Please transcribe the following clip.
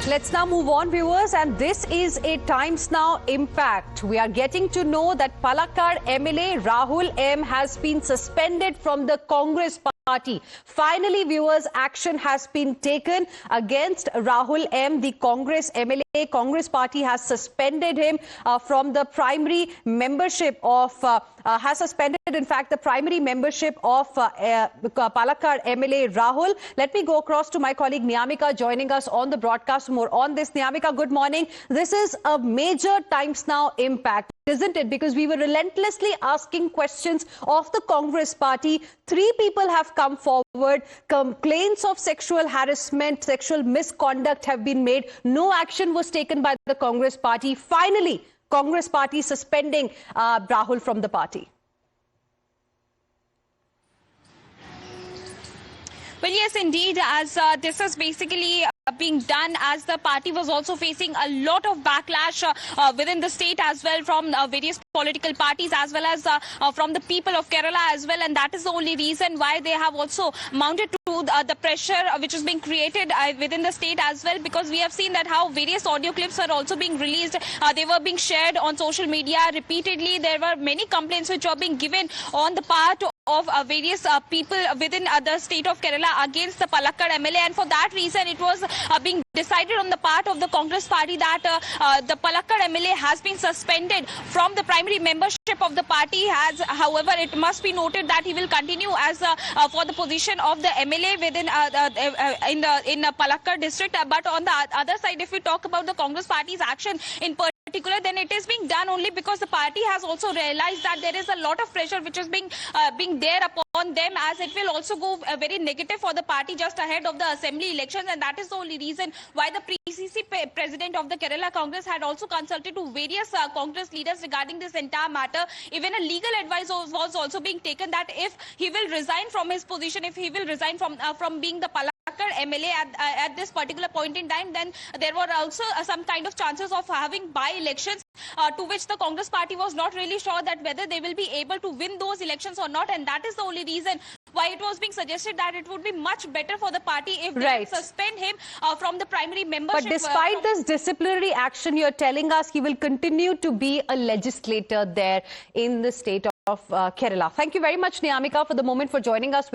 Let's now move on, viewers, and this is a Times Now impact. We are getting to know that Palakkad MLA Rahul M has been suspended from the Congress Party. Finally, viewers, action has been taken against Rahul M. The Congress MLA, Congress Party has suspended him from the primary membership of, in fact, the primary membership of Palakkad MLA Rahul. Let me go across to my colleague Niyamika joining us on the broadcast. More on this. Niyamika, good morning. This is a major Times Now impact, isn't it? Because we were relentlessly asking questions of the Congress Party. 3 people have come forward. Complaints of sexual harassment, sexual misconduct have been made. No action was taken by the Congress Party. Finally, Congress Party suspending Rahul from the party. Well, yes, indeed, as this is basically being done as the party was also facing a lot of backlash within the state as well from various political parties as well as from the people of Kerala as well, and that is the only reason why they have also mounted to the pressure which is being created within the state as well, because we have seen that how various audio clips are also being released. They were being shared on social media repeatedly. There were many complaints which were being given on the part of various people within the state of Kerala against the Palakkad MLA, and for that reason it was being decided on the part of the Congress Party that the Palakkad MLA has been suspended from the primary membership of the party. However, it must be noted that he will continue as for the position of the MLA within in Palakkad district. But on the other side, if we talk about the Congress Party's action in particular, then it is being done only because the party has also realized that there is a lot of pressure which is being there upon them, as it will also go very negative for the party just ahead of the assembly elections, and that is the only reason why the PCC president of the Kerala Congress had also consulted to various Congress leaders regarding this entire matter. Even a legal advice was also being taken that if he will resign from his position, if he will resign from being the Palakkad MLA at this particular point in time, then there were also some kind of chances of having by-elections to which the Congress Party was not really sure that whether they will be able to win those elections or not, and that is the only reason why it was being suggested that it would be much better for the party if they would suspend him from the primary membership. But despite this disciplinary action, you're telling us he will continue to be a legislator there in the state of Kerala. Thank you very much, Niyamika, for the moment for joining us.